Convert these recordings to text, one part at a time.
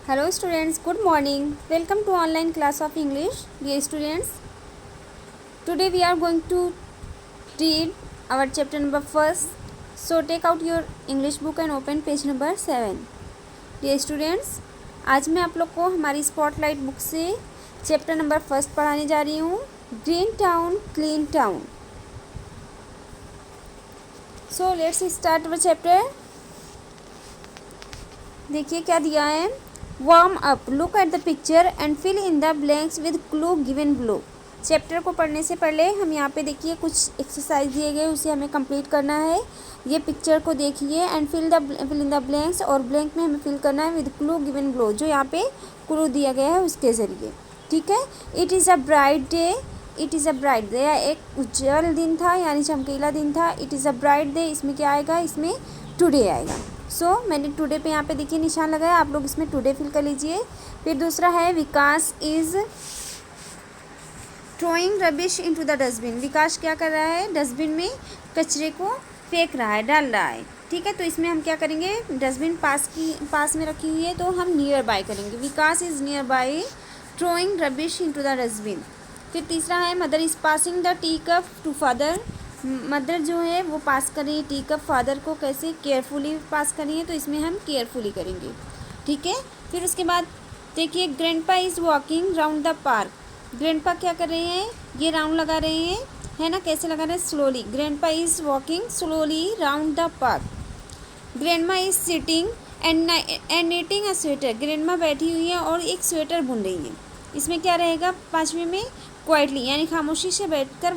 Hello students, good morning. Welcome to online class of English. Dear students, today we are going to read our chapter number first. So take out your English book and open page number 7. Dear students, आज मैं आप लोग को हमारी spotlight book से chapter number first पढ़ाने जा रही हूँ, green town clean town. So let's start our chapter. देखिए क्या दिया है. Warm up, look at the picture and fill in the blanks with clue given below. Chapter को पढ़ने से पहले हम यहाँ पे देखिए कुछ एक्सरसाइज दिए गए, उसे हमें कंप्लीट करना है. ये पिक्चर को देखिए and fill in the blanks, और ब्लैंक में हमें फिल करना है विद क्लू गिवन बिलो, जो यहाँ पे क्लू दिया गया है उसके ज़रिए. ठीक है. It is a bright day. It is a bright day, एक उज्जवल दिन था यानी चमकीला दिन था. It is a bright day, इसमें क्या आएगा, इसमें टुडे आएगा. सो मैंने टुडे पे यहाँ पे देखिए निशान लगाया, आप लोग इसमें टुडे फिल कर लीजिए. फिर दूसरा है Vikas is throwing rubbish into the dustbin. Vikas क्या कर रहा है, डस्टबिन में कचरे को फेंक रहा है, डाल रहा है. ठीक है. तो इसमें हम क्या करेंगे, डस्टबिन पास में रखी हुई है तो हम नियर बाय करेंगे. Vikas is near by throwing rubbish into the dustbin. फिर तीसरा है mother is passing the tea cup to father. मदर जो है वो पास कर रही है टी कप फादर को, कैसे, केयरफुली पास कर रही है, तो इसमें हम केयरफुली करेंगे. ठीक है. फिर उसके बाद देखिए grandpa is walking round the park. Grandpa क्या कर रहे हैं, ये राउंड लगा रहे हैं, है ना. कैसे लगा रहे हैं, slowly. Grandpa is walking slowly round the park. Grandma is sitting and knitting a sweater. Grandma बैठी हुई है और एक स्वेटर बुन रही है. इसमें क्या रहेगा, पाँचवें में क्वाइटली यानी खामोशी से बैठकर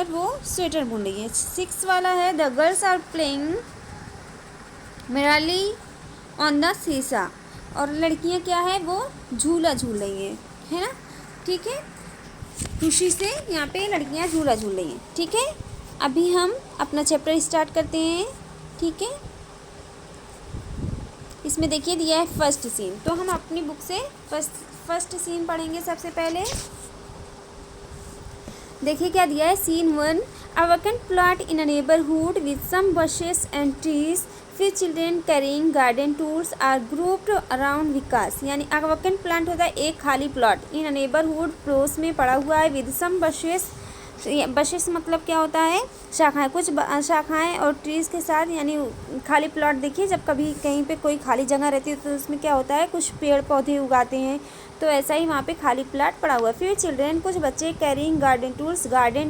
वो स्वेटर बुन रही है. 6 वाला है the girls are playing merrily on the seesaw. और लड़कियां क्या है, वो झूला झूल रही है ना. ठीक है. खुशी से यहाँ पे लड़कियां झूला झूल रही हैं. ठीक है. अभी हम अपना चैप्टर स्टार्ट करते हैं. ठीक है. इसमें देखिए दिया है फर्स्ट सीन, तो हम अपनी बुक से फर्स्ट सीन पढ़ेंगे सबसे पहले. देखिए क्या दिया है. Scene 1, a vacant plot in a neighbourhood with some bushes and trees. फिर children carrying garden tools are grouped around Vikas. यानी अ वैकेंट प्लांट होता है एक खाली प्लॉट, इन अ नेबरहुड पड़ोस में पड़ा हुआ है, विद सम बशेस. बशेस मतलब क्या होता है, शाखाएं, कुछ शाखाएं और ट्रीज़ के साथ, यानी खाली प्लॉट. देखिए जब कभी कहीं पे कोई खाली जगह रहती है तो उसमें क्या होता है, कुछ पेड़ पौधे उगाते हैं, तो ऐसा ही वहाँ पे खाली प्लॉट पड़ा हुआ है. फिर चिल्ड्रेन, कुछ बच्चे, कैरिंग गार्डन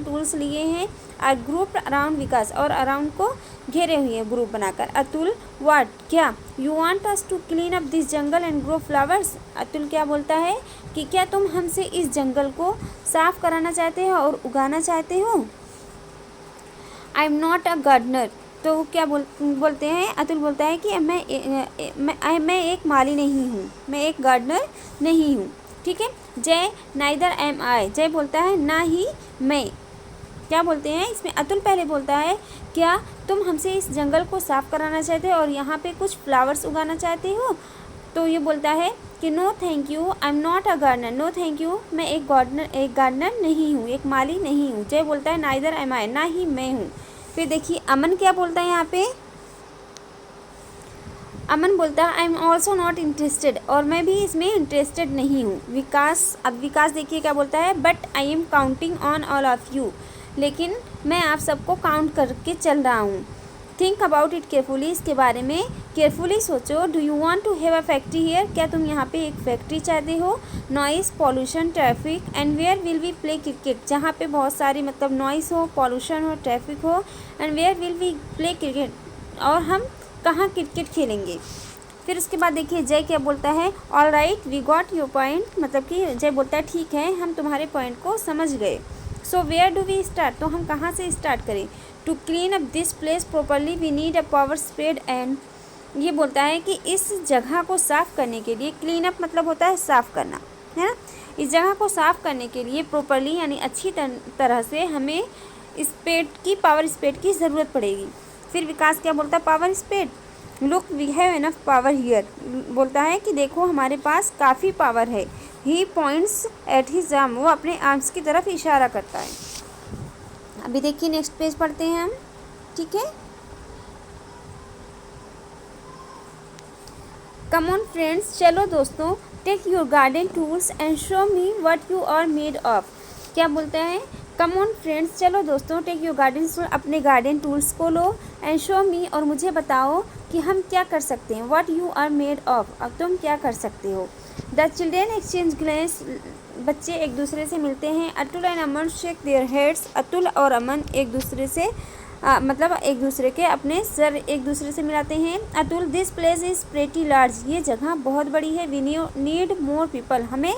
टूल्स लिए हैं, आर ग्रुप अराउंड विकास, और अराउंड को घेरे हुए हैं ग्रुप बनाकर. अतुल, व्हाट, क्या, you want us to clean up this jungle and grow flowers. Atul क्या बोलता है कि क्या तुम हमसे इस जंगल को साफ कराना चाहते हो और उगाना चाहते हो. I am not a gardener. तो क्या बोलते हैं, अतुल बोलता है कि मैं एक माली नहीं हूँ, मैं एक गार्डनर नहीं हूँ. ठीक है. जय, नाइदर एम आई. जय बोलता है ना ही मैं. क्या बोलते हैं इसमें, अतुल पहले बोलता है क्या तुम हमसे इस जंगल को साफ कराना चाहते हो और यहाँ पे कुछ फ्लावर्स उगाना चाहते हो. तो ये बोलता है कि no thank you, I am not a gardener. No thank you, मैं एक गार्डनर नहीं हूँ, एक माली नहीं हूँ. जय बोलता है नाइदर एम आई, ना ही मैं हूँ. फिर देखिए अमन क्या बोलता है यहाँ पे. अमन बोलता है I am also not interested, और मैं भी इसमें इंटरेस्टेड नहीं हूँ. विकास, अब विकास देखिए क्या बोलता है, but I am counting on all of you. लेकिन मैं आप सबको काउंट करके चल रहा हूँ. थिंक अबाउट इट केयरफुली, इसके बारे में केयरफुली सोचो. Do you want to have a factory here, क्या तुम यहाँ पे एक फैक्ट्री चाहते हो. Noise, pollution, traffic, and where will we play cricket. जहाँ पे बहुत सारी मतलब नॉइस हो, पॉल्यूशन हो, ट्रैफिक हो. And where will we play cricket, और हम कहाँ क्रिकेट खेलेंगे. फिर उसके बाद देखिए जय क्या बोलता है, all right we got your point. मतलब कि जय बोलता है ठीक है, हम तुम्हारे पॉइंट को समझ गए. So where do we start, तो हम कहाँ से स्टार्ट करें. To clean up this place properly we need a power spade and. ये बोलता है कि इस जगह को साफ़ करने के लिए, क्लीन अप मतलब होता है साफ़ करना, है ना. इस जगह को साफ़ करने के लिए प्रॉपरली यानी अच्छी तरह से हमें पावर स्पेड की ज़रूरत पड़ेगी. फिर विकास क्या बोलता है, power spade, look we have enough power here. बोलता है कि देखो हमारे पास काफ़ी पावर है. He points at his arm, वो अपने आर्म्स की तरफ इशारा करता है. अभी देखिए नेक्स्ट पेज पढ़ते हैं हम. ठीक है. कम ऑन फ्रेंड्स, चलो दोस्तों, take your garden tools and show me what you are made of. क्या बोलता है? कम ऑन फ्रेंड्स, चलो दोस्तों, टेक योर गार्डन टूल, अपने गार्डन टूल्स को लो, एंड शो मी, और मुझे बताओ कि हम क्या कर सकते हैं। What you are made of, अब तुम क्या कर सकते हो। द चिल्ड्रेन एक्सचेंज ग्लेंस, बच्चे एक दूसरे से मिलते हैं। Atul and Aman shake their heads, Atul और अमन एक दूसरे से मतलब एक दूसरे के अपने सर एक दूसरे से मिलाते हैं। Atul, this place is pretty large, ये जगह बहुत बड़ी है। वी नीड मोर पीपल, हमें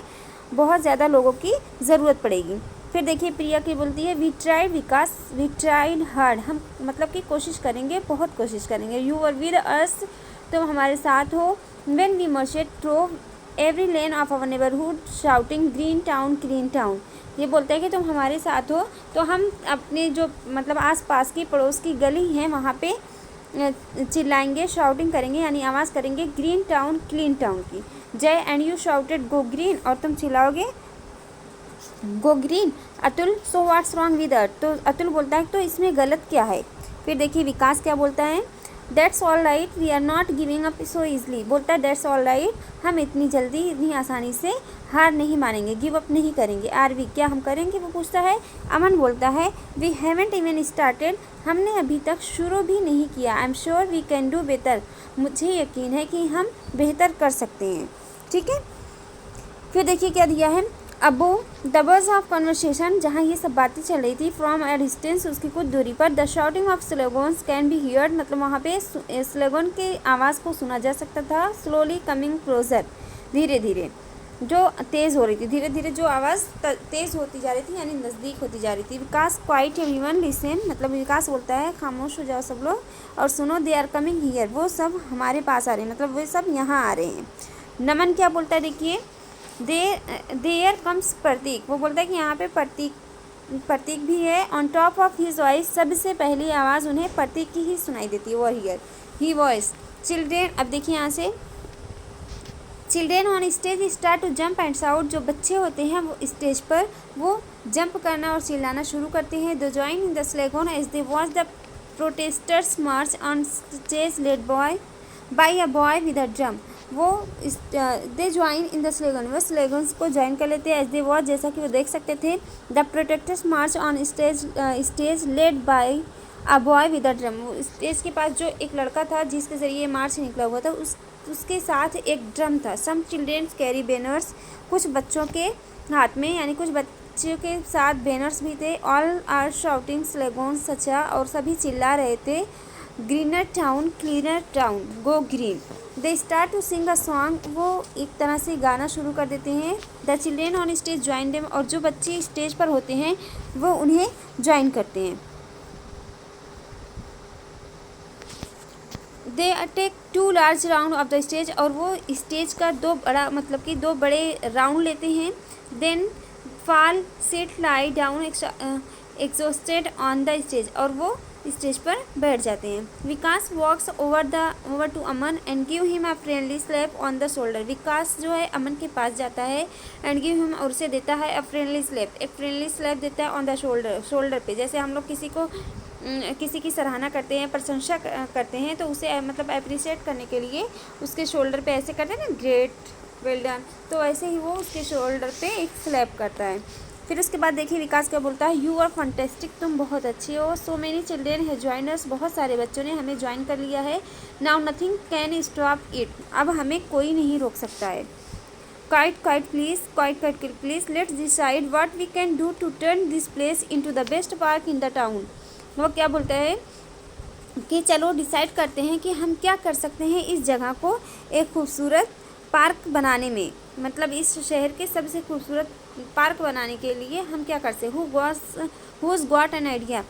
बहुत ज़्यादा लोगों की ज़रूरत पड़ेगी। फिर देखिए प्रिया की बोलती है, we tried Vikas, we tried hard, हम मतलब कि कोशिश करेंगे, बहुत कोशिश करेंगे। यू आर विद अस, तुम हमारे साथ हो। When we marched through every lane of our neighbourhood shouting green town clean town, ये बोलता है कि तुम हमारे साथ हो तो हम अपने जो मतलब आसपास की पड़ोस की गली है वहाँ पे चिल्लाएंगे, शाउटिंग करेंगे, यानी आवाज़ करेंगे ग्रीन टाउन क्लीन टाउन की। Jay, and you shouted go green, और तुम चिल्लाओगे go green. Atul, so what's wrong with it, तो अतुल बोलता है तो इसमें गलत क्या है। फिर देखिए विकास क्या बोलता है, that's all right, we are not giving up so easily, बोलता है दैट्स ऑल राइट, हम इतनी जल्दी इतनी आसानी से हार नहीं मानेंगे, गिव अप नहीं करेंगे। आर वी, क्या हम करेंगे, वो पूछता है। अमन बोलता है, वी हैवेंट इवन स्टार्टेड, हमने अभी तक शुरू भी नहीं किया। I am sure we can do better, मुझे यकीन है कि हम बेहतर कर सकते हैं। ठीक है, फिर देखिए क्या दिया है। अबो द बज ऑफ कन्वर्सेशन, जहाँ ये सब बातें चल रही थी, फ्रॉम ए डिस्टेंस, उसकी कुछ दूरी पर, the shouting of slogans can be heard, मतलब वहाँ पे स्लोगन के आवाज़ को सुना जा सकता था। स्लोली कमिंग क्लोजर, धीरे धीरे जो तेज़ हो रही थी, धीरे धीरे जो आवाज़ तेज़ होती जा रही थी, यानी नज़दीक होती जा रही थी। विकास, क्वाइट एवरीवन लिसन, मतलब विकास बोलता है खामोश हो जाओ सब लोग और सुनो। दे आर कमिंग हियर, वो सब हमारे पास आ रहे हैं, मतलब वे सब यहाँ आ रहे हैं। नमन क्या बोलता है, देखिए, देयर कम्स प्रतीक, वो बोलता है कि यहाँ पे प्रतीक भी है। On top of his voice, सबसे पहली आवाज़ उन्हें प्रतीक की ही सुनाई देती है, वो हियर ही वॉइस। चिल्ड्रेन, अब देखिए यहाँ से, children on stage start to jump and shout, जो बच्चे होते हैं वो स्टेज पर वो जंप करना और चिल्लाना शुरू करते हैं। They join in the slogan as they watch the protesters march on stage led by a boy with a drum, वो they join in the slogan, वो स्लोगन्स को ज्वाइन कर लेते हैं। एज दे वॉच, जैसा कि वो देख सकते थे। The protectors March on stage led by a boy with a drum, stage के पास जो एक लड़का था जिसके ज़रिए मार्च निकला हुआ था, उसके साथ एक ड्रम था। सम चिल्ड्रेन्स कैरी बैनर्स, कुछ बच्चों के हाथ में, यानी कुछ बच्चों के साथ बैनर्स भी थे। ऑल आर शाउटिंग स्लोगन्स, सचा, और सभी चिल्ला रहे थे greener town cleaner town go green. They start to sing a song, वो एक तरह से गाना शुरू कर देते हैं। The children on stage join them, और जो बच्चे स्टेज पर होते हैं वो उन्हें ज्वाइन करते हैं। They take 2 large round off the stage, और वो स्टेज का दो बड़े राउंड लेते हैं। Then fall sit lie down exhausted on the stage, और वो स्टेज पर बैठ जाते हैं। Vikas walks over to Aman and give him a friendly slap on the shoulder, Vikas जो है अमन के पास जाता है एंड गिव हिम, और उसे देता है अ फ्रेंडली स्लैप, एक फ्रेंडली स्लैप देता है ऑन द शोल्डर पे। जैसे हम लोग किसी की सराहना करते हैं, प्रशंसा करते हैं, तो उसे मतलब अप्रिशिएट करने के लिए उसके शोल्डर पे ऐसे करते हैं ना, ग्रेट, वेल डन, तो ऐसे ही वो उसके शोल्डर पे एक स्लैप करता है। फिर उसके बाद देखिए विकास क्या बोलता है, यू आर फंटेस्टिक, तुम बहुत अच्छे हो। So many children have join us, बहुत सारे बच्चों ने हमें ज्वाइन कर लिया है। Now nothing can stop it, अब हमें कोई नहीं रोक सकता है। Quiet please, let's decide what we can do to turn this place into the best park in the town. वो क्या बोलता है कि चलो डिसाइड करते हैं कि हम क्या कर सकते हैं इस जगह को एक खूबसूरत पार्क बनाने में, मतलब इस शहर के सबसे खूबसूरत पार्क बनाने के लिए हम क्या करते हैं। हुज गॉट एन आइडिया,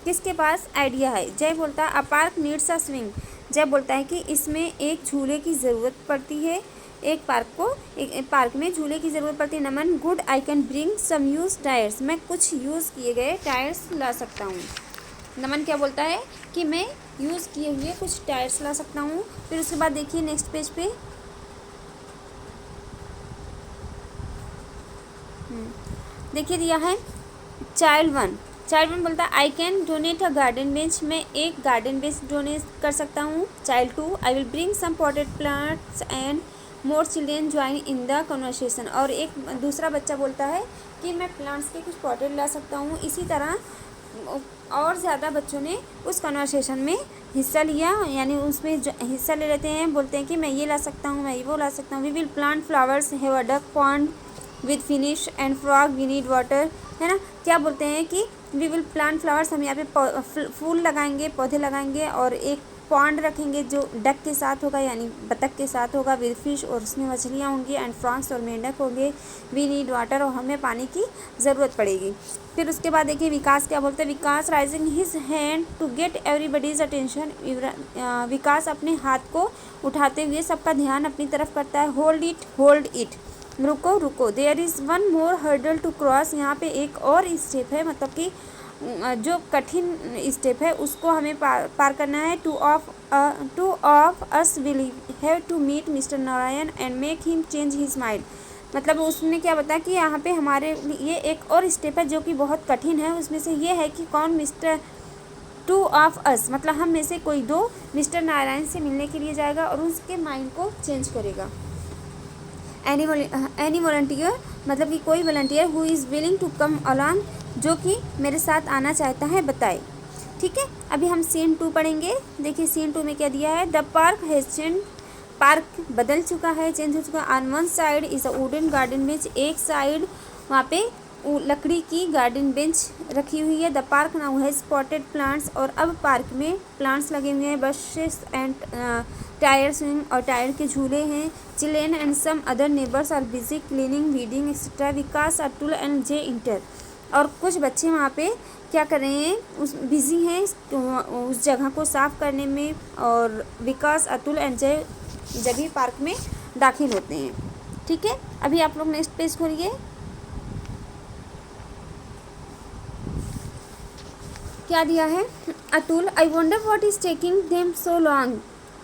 किसके पास आइडिया है। जय बोलता है अ पार्क नीड्स अ स्विंग, जय बोलता है कि इसमें एक झूले की ज़रूरत पड़ती है, एक पार्क में झूले की ज़रूरत पड़ती है। Naman, good, I can bring some used tyres, मैं कुछ यूज़ किए गए टायर्स ला सकता हूँ। नमन क्या बोलता है कि मैं यूज़ किए हुए कुछ टायर्स ला सकता हूँ। फिर उसके बाद देखिए नेक्स्ट पेज पे देखिए दिया है चाइल्ड 1, चाइल्ड 1 बोलता है I can donate a garden bench, मैं एक गार्डन बेंच डोनेट कर सकता हूँ। Child 2 I will bring some potted plants and more children join in the conversation, और एक दूसरा बच्चा बोलता है कि मैं प्लांट्स के कुछ पॉटेड ला सकता हूँ। इसी तरह और ज़्यादा बच्चों ने उस कन्वर्सेशन में हिस्सा लिया, यानी उसमें हिस्सा ले लेते हैं, बोलते हैं कि मैं ये ला सकता हूँ, मैं वो ला सकता हूँ। We will plant flowers, have a duck pond with finish and frog, we need water, है ना। क्या बोलते हैं कि वी विल प्लांट फ्लावर्स, हम यहाँ पे फूल लगाएंगे, पौधे लगाएंगे, और एक पॉन्ड रखेंगे जो डक के साथ होगा, यानी बतख के साथ होगा, विद फिश, और उसमें मछलियाँ होंगी, एंड फ्रॉग्स और मेंढक होंगे, वी नीड वाटर, और हमें पानी की ज़रूरत पड़ेगी। फिर उसके बाद देखिए विकास क्या बोलते हैं। Vikas rising his hand to get everybody's attention, Vikas अपने हाथ को उठाते हुए सबका ध्यान अपनी तरफ करता है। होल्ड इट, रुको रुको। There is one more hurdle to cross, यहाँ पे एक और स्टेप है, मतलब कि जो कठिन स्टेप है उसको हमें पार करना है। Two of us will have to meet mister Narayan and make him change his mind, मतलब उसने क्या बताया कि यहाँ पे हमारे लिए एक और स्टेप है जो कि बहुत कठिन है। उसमें से ये है कि कौन मिस्टर टू ऑफ अस, मतलब हम में से कोई दो मिस्टर नारायण से मिलने के लिए जाएगा और उसके माइंड को चेंज करेगा। एनी वॉलंटियर, मतलब कि कोई volunteer who is willing to come along, जो कि मेरे साथ आना चाहता है, बताए। ठीक है, अभी हम सीन 2 पढ़ेंगे। देखिए सीन 2 में क्या दिया है। The park has change, park बदल चुका है, चेंज हो चुका है। On one side is a wooden garden bench, एक साइड वहाँ पे लकड़ी की गार्डन बेंच रखी हुई है। The park now has spotted plants, और अब पार्क में प्लांट्स लगे हुए हैं। बसेस एंड टायर स्विंग, और टायर के झूले हैं। Children and some other neighbours are busy cleaning, weeding etcetera. Vikas, Atul and J inter, और कुछ बच्चे वहाँ पे क्या कर रहे हैं, उस बिजी हैं उस जगह को साफ़ करने में, और विकास, अतुल एंड जय जब भी पार्क में दाखिल होते हैं। ठीक है, अभी आप लोग नेक्स्ट पेज खोलिए। क्या दिया है। Atul, I wonder what is taking them so long.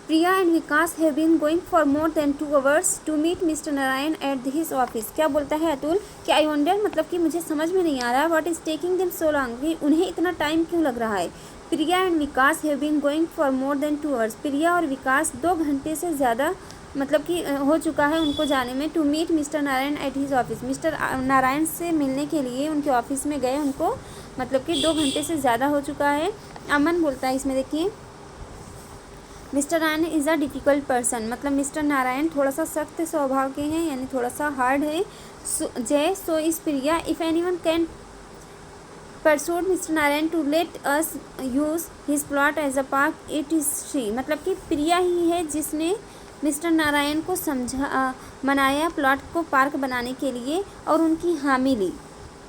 Priya and Vikas have been going for more than 2 hours to meet mister Narayan at his office. क्या बोलता है अतुल कि आई वंडर, मतलब कि मुझे समझ में नहीं आ रहा what is taking them so long, कि उन्हें इतना टाइम क्यों लग रहा है। Priya and Vikas have been going for more than 2 hours, Priya और विकास 2 घंटे से ज़्यादा मतलब कि हो चुका है उनको जाने में। To meet mister Narayan at his office, mister Narayan से मिलने के लिए उनके ऑफिस में गए, उनको मतलब कि 2 घंटे से ज़्यादा हो चुका है। अमन बोलता है इसमें, देखिए mister Narayan is a difficult person, मतलब मिस्टर नारायण थोड़ा सा सख्त स्वभाव के हैं, यानी थोड़ा सा हार्ड है। Jay, so is Priya, if anyone can persuade mister Narayan to let us use his plot as a park, it is she, मतलब कि प्रिया ही है जिसने मिस्टर नारायण को मनाया प्लॉट को पार्क बनाने के लिए और उनकी हामी ली।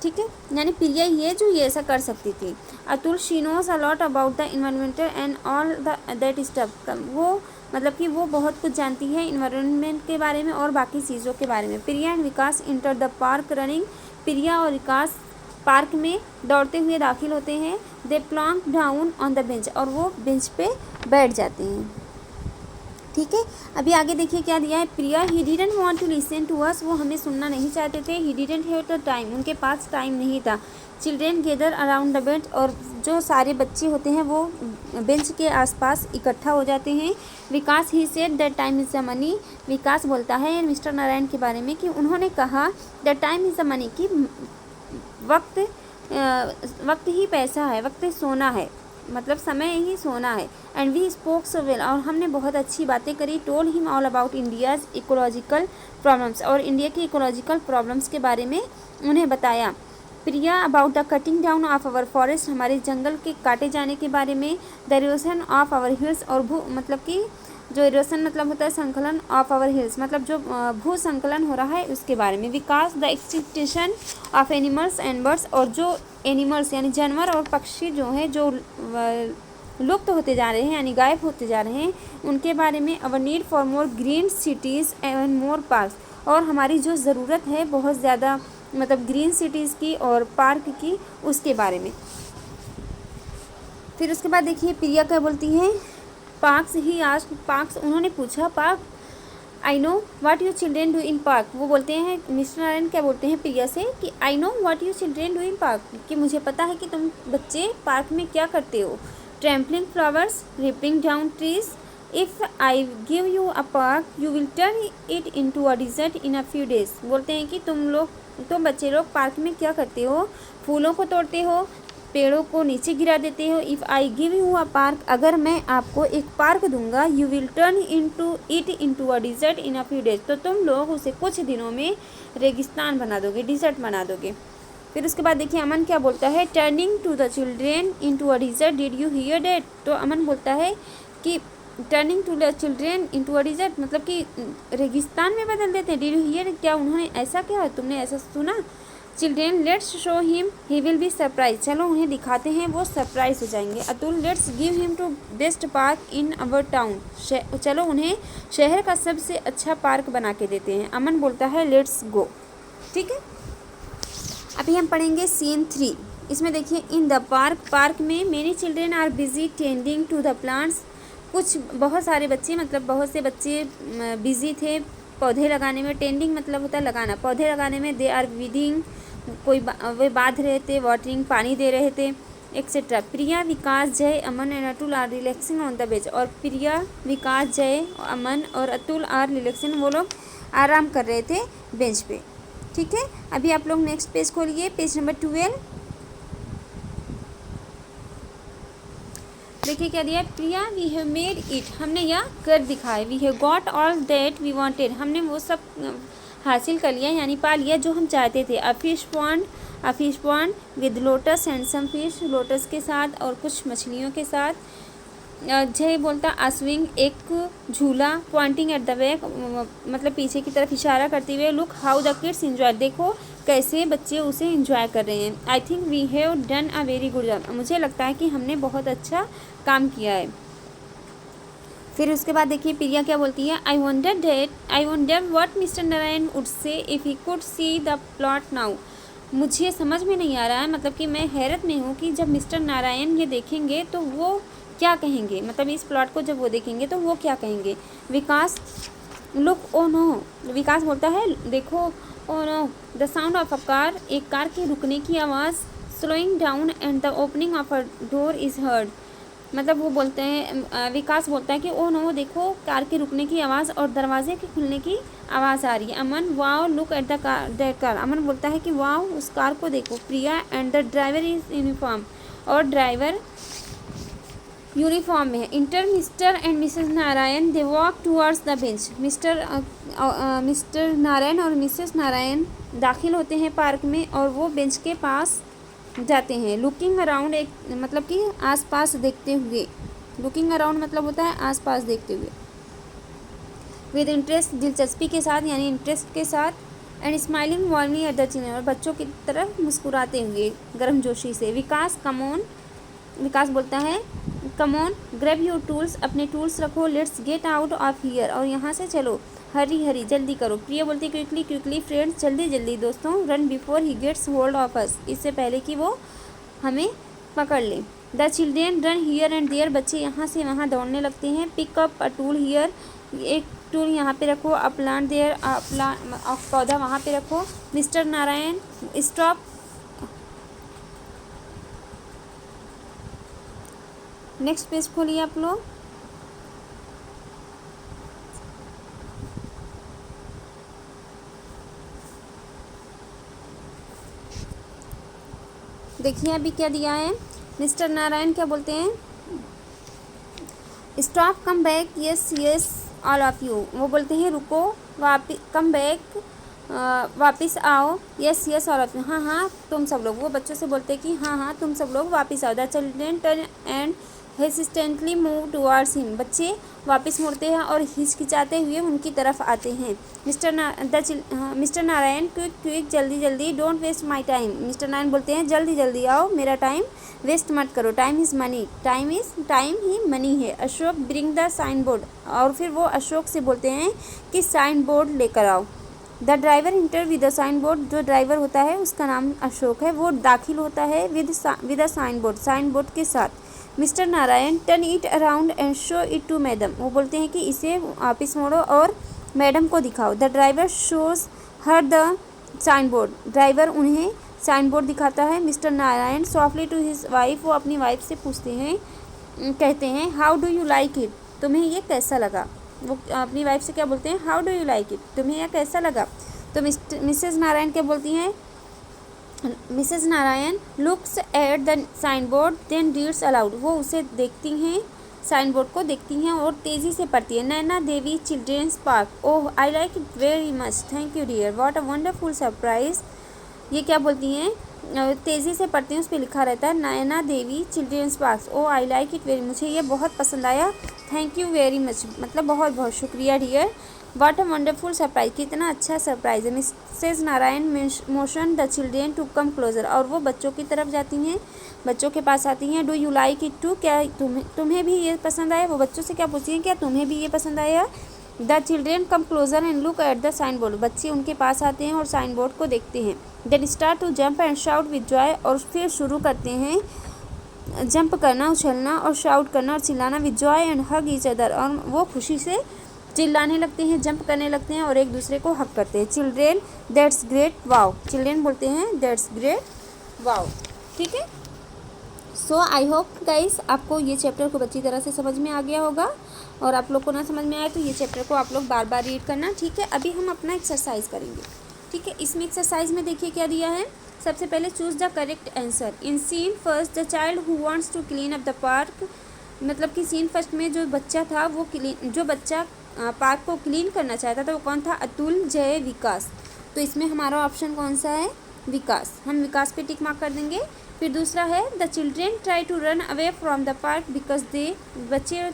ठीक है, यानी प्रिया ही है जो ये ऐसा कर सकती थी। Atul, she knows a lot about the environment and all that stuff, वो मतलब कि वो बहुत कुछ जानती है इन्वायरमेंट के बारे में और बाकी चीज़ों के बारे में। Priya and Vikas enter the park running, Priya और विकास पार्क में दौड़ते हुए दाखिल होते हैं। They plonk down on the bench, और वो बेंच पे बैठ जाते हैं। ठीक है, अभी आगे देखिए क्या दिया है। Priya, he didn't want to listen to us, वो हमें सुनना नहीं चाहते थे। He didn't have the time, उनके पास टाइम नहीं था। Children gather around the bench, और जो सारे बच्चे होते हैं वो बेंच के आसपास इकट्ठा हो जाते हैं। Vikas, he said that time is the money, Vikas बोलता है मिस्टर नारायण के बारे में कि उन्होंने कहा that time is the money, कि वक्त ही पैसा है, वक्त सोना है, मतलब समय ही सोना है। And we spoke so well, और हमने बहुत अच्छी बातें करी। Told him all about India's ecological problems, और इंडिया की इकोलॉजिकल प्रॉब्लम्स के बारे में उन्हें बताया। Priya, about the cutting down of our forest, हमारे जंगल के काटे जाने के बारे में। The erosion of our hills, और मतलब कि जो इरोशन मतलब होता है संकलन, ऑफ आवर हिल्स मतलब जो भू संकलन हो रहा है उसके बारे में। Vikas, the extinction of animals and birds, और जो एनिमल्स यानी जानवर और पक्षी जो हैं जो लुप्त होते जा रहे हैं यानी गायब होते जा रहे हैं उनके बारे में। Our need for more green cities and more parks, और हमारी जो ज़रूरत है बहुत ज़्यादा मतलब ग्रीन सिटीज़ की और पार्क की, उसके बारे में। फिर उसके बाद देखिए प्रिया क्या बोलती है। पार्क्स ही आज, पार्क्स उन्होंने पूछा, park I know what you children do in park. वो बोलते हैं, मिस्टर नारायण क्या बोलते हैं प्रिया से कि I know what you children do in park, कि मुझे पता है कि तुम बच्चे पार्क में क्या करते हो। Trampling flowers, ripping down trees, if I give you a park you will turn it into a desert in a few days. बोलते हैं कि तुम बच्चे लोग पार्क में क्या करते हो, फूलों को तोड़ते हो, पेड़ों को नीचे गिरा देते हो। If I give you a park, अगर मैं आपको एक पार्क दूंगा, you will turn into a desert in a few days, तो तुम लोग उसे कुछ दिनों में रेगिस्तान बना दोगे, डिजर्ट बना दोगे। फिर उसके बाद देखिए अमन क्या बोलता है, turning to the children into a desert, did you hear that. तो अमन बोलता है कि turning to the children into a desert मतलब कि रेगिस्तान में बदल देते हैं। डिड यू हियर, क्या उन्होंने ऐसा किया, तुमने ऐसा सुना। Children let's show him he will be surprise, चलो उन्हें दिखाते हैं, वो सरप्राइज हो जाएंगे। Atul let's give him to best park in our town, चलो उन्हें शहर का सबसे अच्छा पार्क बना के देते हैं। अमन बोलता है लेट्स गो। ठीक है, अभी हम पढ़ेंगे सीन 3। इसमें देखिए इन द पार्क में many children are busy tending to the plants, बहुत सारे बच्चे मतलब बहुत से बच्चे बिजी थे पौधे लगाने में। टेंडिंग मतलब होता है लगाना, पौधे लगाने में। दे आर वीडिंग, वे बांध रहे थे, वाटरिंग पानी दे रहे थे, etcetera. Priya, Vikas, Jay, Aman and Atul are relaxing on the bench, और प्रिया, विकास, जय, अमन और अतुल आर रिलैक्सिंग, वो लोग आराम कर रहे थे बेंच पे। ठीक है, अभी आप लोग नेक्स्ट पेज खोलिए, पेज नंबर 12। देखिए क्या दिया, Priya we have made it, हमने यह कर दिखाया। We have got all that we wanted, हमने वो सब हासिल कर लिया यानी पा लिया जो हम चाहते थे। A fish pond with lotus and some fish, lotus के साथ और कुछ मछलियों के साथ। जय बोलता अस्विंग, एक झूला। पॉइंटिंग एट द बैक मतलब पीछे की तरफ इशारा करते हुए। Look how the kids enjoy, देखो कैसे बच्चे उसे एंजॉय कर रहे हैं। I think we have done a very good job, मुझे लगता है कि हमने बहुत अच्छा काम किया है। फिर उसके बाद देखिए प्रिया क्या बोलती है, आई wonder what mister Narayan would say if he could see the plot now. मुझे समझ में नहीं आ रहा है, मतलब कि मैं हैरत में हूँ कि जब मिस्टर नारायण ये देखेंगे तो वो क्या कहेंगे, मतलब इस प्लॉट को जब वो देखेंगे तो वो क्या कहेंगे। विकास, लुक ओ नो, विकास बोलता है देखो, oh know the sound of a car, एक कार के रुकने की आवाज़। Slowing down and the opening of a door is heard, मतलब वो बोलते हैं, विकास बोलता है कि ओ नो देखो कार के रुकने की आवाज़ और दरवाजे के खुलने की आवाज़ आ रही है। Aman, wow look at the car, Aman बोलता है कि वाओ उस कार को देखो। Priya, and the driver is uniform, और ड्राइवर यूनिफॉर्म में है। Enter mister and Mrs Narayan, they walk towards the bench, mister Narayan और मिसेस नारायण दाखिल होते हैं पार्क में और वो बेंच के पास जाते हैं। लुकिंग अराउंड, एक मतलब कि आसपास देखते हुए, लुकिंग अराउंड मतलब होता है आसपास देखते हुए। विद इंटरेस्ट, दिलचस्पी के साथ यानी इंटरेस्ट के साथ। And smiling warmly at the children, और बच्चों की तरफ मुस्कुराते हुए गर्मजोशी से। विकास, कमोन, विकास बोलता है कमोन ग्रैब योर टूल्स, अपने टूल्स रखो। Let's get out of here, और यहाँ से चलो। हरी जल्दी करो। प्रिया बोलती क्विकली फ्रेंड्स, जल्दी दोस्तों। Run before he gets hold of us, इससे पहले कि वो हमें पकड़ ले। The children run here and there, बच्चे यहाँ से वहाँ दौड़ने लगते हैं। Pick up a tool here, एक टूल यहाँ पे रखो। अ प्लांट देयर, पौधा वहाँ पे रखो। Mister Narayan stop, next page खोलिए आप लोग। देखिए अभी क्या दिया है, मिस्टर नारायण क्या बोलते हैं, stop, come back, yes all of you, वो बोलते हैं रुको, कम बैक, वापस आओ। यस ऑल ऑफ यू, हाँ तुम सब लोग, वो बच्चों से बोलते हैं कि हाँ तुम सब लोग वापस आओ। The children turn and hesitantly move towards him, बच्चे वापस मुड़ते हैं और हिचकिचाते हुए उनकी तरफ आते हैं। मिस्टर नारायण क्विक, जल्दी, don't waste my time, mister Narayan बोलते हैं जल्दी आओ, मेरा टाइम वेस्ट मत करो। टाइम इज़ मनी, टाइम ही मनी है। Ashok, bring the sign board, और फिर वो अशोक से बोलते हैं कि साइन बोर्ड लेकर आओ। The driver enter with the sign board, जो ड्राइवर होता है उसका नाम अशोक है, वो दाखिल होता है विद अ साइन बोर्ड के साथ। Mr Narayan turn it around and show it to madam, वो बोलते हैं कि इसे वापस मोड़ो और मैडम को दिखाओ। The driver shows her the sign board, driver उन्हें साइन बोर्ड दिखाता है। Mr Narayan softly to his wife, वो अपनी वाइफ से पूछते हैं, कहते हैं how do you like it, तुम्हें ये कैसा लगा। वो अपनी वाइफ से क्या बोलते हैं, how do you like it, तुम्हें यह कैसा लगा। तो मिसेस नारायण क्या बोलती हैं, Mrs Narayan looks at the sign board then reads aloud, वो उसे देखती हैं, साइन बोर्ड को देखती हैं और तेज़ी से पढ़ती है। Naina Devi children's park, oh I like it very much, thank you dear, what a wonderful surprise. ये क्या बोलती हैं, तेज़ी से पढ़ती हैं, उस पर लिखा रहता है Naina Devi children's park, oh I like it very, मुझे ये बहुत पसंद आया, थैंक यू वेरी मच, मतलब बहुत बहुत शुक्रिया dear, what a wonderful surprise, कितना अच्छा सरप्राइज है। Mrs Narayan motion the children to come closer, और वो बच्चों की तरफ जाती हैं, बच्चों के पास आती हैं। Do you like it too, क्या तुम्हें भी ये पसंद आया, वो बच्चों से क्या पूछती हैं, क्या तुम्हें भी ये पसंद आया। The children come closer and look at the sign board, बच्चे उनके पास आते हैं और साइन बोर्ड को देखते हैं। Then start to jump and shout with joy, और फिर शुरू करते हैं जंप करना, उछलना और शाउट करना और चिल्लाना, with Joy and hug each other, और वो खुशी से चिल्लाने लगते हैं, जंप करने लगते हैं और एक दूसरे को हक करते हैं। Children that's great wow, children बोलते हैं दैट्स ग्रेट वाओ। ठीक है, सो आई होप गाइस आपको ये चैप्टर खूब अच्छी तरह से समझ में आ गया होगा, और आप लोग को ना समझ में आए तो ये चैप्टर को आप लोग बार बार रीड करना। ठीक है, अभी हम अपना एक्सरसाइज करेंगे। ठीक है, इसमें एक्सरसाइज में देखिए क्या दिया है। सबसे पहले choose the correct answer. In scene first the child who wants to clean up the park, मतलब कि सीन फर्स्ट में जो बच्चा था वो जो बच्चा पार्क को क्लीन करना चाहता था वो कौन था, अतुल, जय, विकास। तो इसमें हमारा ऑप्शन कौन सा है, विकास, हम विकास पे टिक मार्क कर देंगे। फिर दूसरा है the children try to run away from the park because they, बच्चे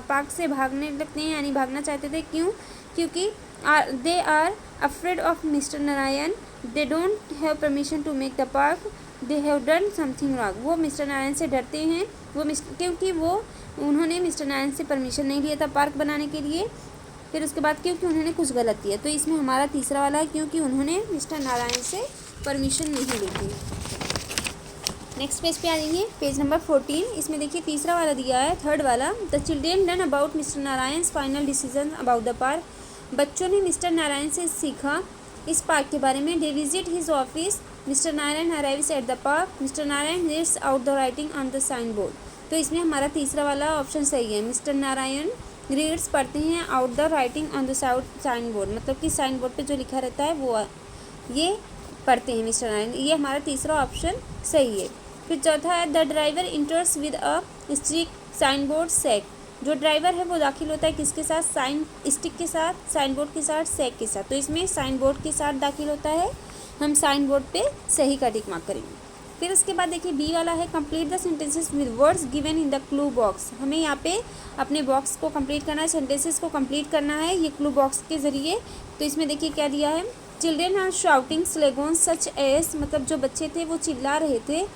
पार्क से भागने लगते हैं यानी भागना चाहते थे, क्यों, क्योंकि they are afraid of Mr Narayan, they don't have permission to make the park, they have done something wrong, वो मिस्टर नारायण से डरते हैं, क्योंकि उन्होंने मिस्टर नारायण से परमिशन नहीं लिया था पार्क बनाने के लिए। फिर उसके बाद क्योंकि उन्होंने कुछ गलत किया, तो इसमें हमारा तीसरा वाला है क्योंकि उन्होंने मिस्टर नारायण से परमिशन नहीं ली थी। नेक्स्ट पेज पे आ जाइए, पेज नंबर 14। इसमें देखिए तीसरा वाला दिया है, थर्ड वाला, the children learn about mister Narayan final decision about the park, बच्चों ने मिस्टर नारायण से सीखा इस पार्क के बारे में। They visit his office, mister Narayan arrives at the park, Mr Narayan reads out the writing on the sign board. तो इसमें हमारा तीसरा वाला ऑप्शन सही है, मिस्टर नारायण रीड्स पढ़ते हैं out the writing on the sign board, मतलब कि साइन बोर्ड पे जो लिखा रहता है वो ये पढ़ते हैं मिस्टर नारायण, ये हमारा तीसरा ऑप्शन सही है। फिर चौथा है the driver enters with a stick sign board सेक, जो ड्राइवर है वो दाखिल होता है किसके साथ, साइन स्टिक के साथ, साइन बोर्ड के साथ, सेक के साथ। तो इसमें साइन बोर्ड के साथ दाखिल होता है, हम साइन बोर्ड पे सही का टिक मार्क करेंगे। फिर उसके बाद देखिए बी वाला है complete the sentences with words given in the clue box, हमें यहाँ पे अपने बॉक्स को कंप्लीट करना है, सेंटेंसेस को कंप्लीट करना है ये क्लू बॉक्स के ज़रिए। तो इसमें देखिए क्या दिया है, children are shouting slogans such as, मतलब जो बच्चे थे वो चिल्ला रहे थे,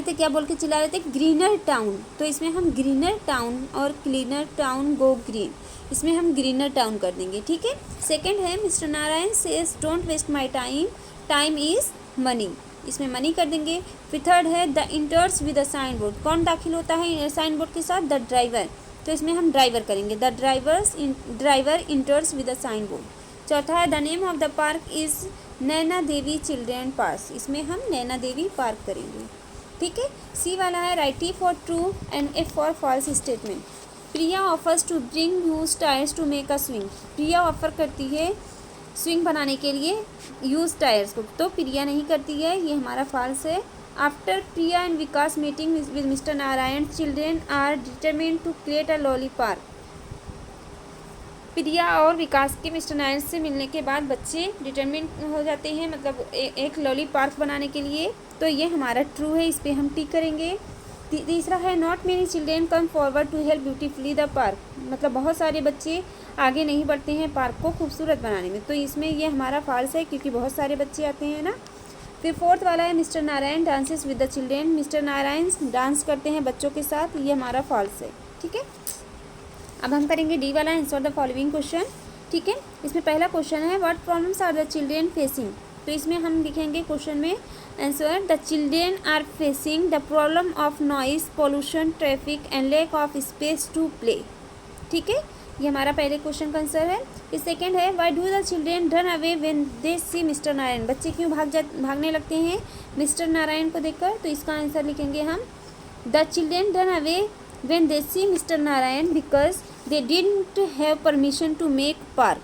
क्या बोल के चिल्ला रहे थे, ग्रीनर टाउन। तो इसमें हम ग्रीनर टाउन और क्लीनर टाउन गो ग्रीन, इसमें हम ग्रीनर टाउन कर देंगे। ठीक है, सेकंड है Mr Narayan says don't waste my time, time is money, इसमें मनी कर देंगे। फिर थर्ड है the enters with the sign board, कौन दाखिल होता है साइन बोर्ड के साथ, द ड्राइवर, तो इसमें हम ड्राइवर करेंगे, the driver enters with the sign board. चौथा है the name of the park is Naina Devi children park, इसमें हम नैना देवी पार्क करेंगे। ठीक है, सी वाला है write T for true and F for false statement. Priya offers to bring use tyres to make a swing, Priya offer करती है स्विंग बनाने के लिए यूज टायर्स को, तो प्रिया नहीं करती है, ये हमारा फॉल्स है। After Priya and Vikas meeting with mister Narayan children are determined to create a lovely park, Priya और विकास के मिस्टर नारायण से मिलने के बाद बच्चे डिटरमिन हो जाते हैं, मतलब एक लॉली पार्क बनाने के लिए, तो ये हमारा ट्रू है, इस पर हम टिक करेंगे। तीसरा है not many children come forward to help beautifully the park, मतलब बहुत सारे बच्चे आगे नहीं बढ़ते हैं पार्क को खूबसूरत बनाने में, तो इसमें ये हमारा फॉल्स है क्योंकि बहुत सारे बच्चे आते हैं ना। फिर फोर्थ वाला है Mr Narayan dances with the children, mister Narayan dance करते हैं बच्चों के साथ, ये हमारा फॉल्स है। ठीक है, अब हम करेंगे डी वाला आंसर द फॉलोइंग क्वेश्चन। ठीक है, इसमें पहला क्वेश्चन है what problems are the children facing, तो इसमें हम लिखेंगे क्वेश्चन में answer the children are facing the problem of noise pollution traffic and lack of space to play. ठीक है, ये हमारा पहले क्वेश्चन का आंसर है। फिर सेकंड है why do the children run away when they see Mr Narayan. बच्चे क्यों भागने लगते हैं मिस्टर नारायण को देखकर। तो इसका आंसर लिखेंगे हम the children run away when they see Mr Narayan because they didn't have permission to make park.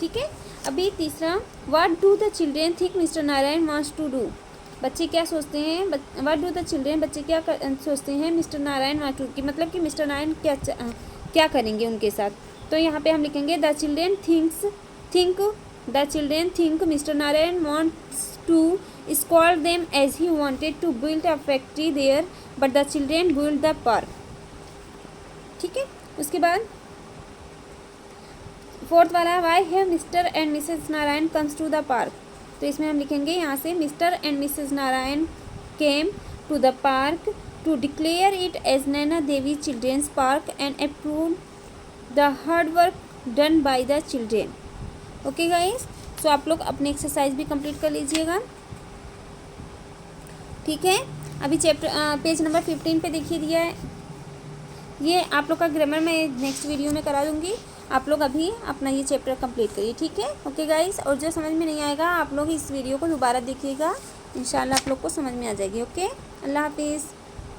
ठीक है। अभी तीसरा what do the children think Mr Narayan wants to do. बच्चे क्या सोचते हैं, व्हाट डू द चिल्ड्रेन, बच्चे क्या सोचते हैं मिस्टर नारायण वांट टू, कि मतलब कि मिस्टर नारायण क्या करेंगे उनके साथ। तो यहाँ पे हम लिखेंगे the children think Mr Narayan wants to scold them as he wanted to build a factory there but the children build the park. ठीक है। उसके बाद फोर्थ वाला why have Mr and Mrs Narayan comes to the park. तो इसमें हम लिखेंगे यहाँ से Mr and Mrs Narayan came to the park to declare it as Naina Devi children's park and approve the hard work done by the children. Okay guys, so आप लोग अपनी exercise भी कंप्लीट कर लीजिएगा। ठीक है। अभी चैप्टर पेज नंबर 15 पे देखिए दिया है। ये आप लोग का ग्रामर मैं नेक्स्ट वीडियो में करा दूँगी। आप लोग अभी अपना ये चैप्टर कंप्लीट करिए। ठीक है। ओके गाइस, और जो समझ में नहीं आएगा आप लोग इस वीडियो को दोबारा देखिएगा, इंशाल्लाह आप लोग को समझ में आ जाएगी। ओके, अल्लाह हाफिज़।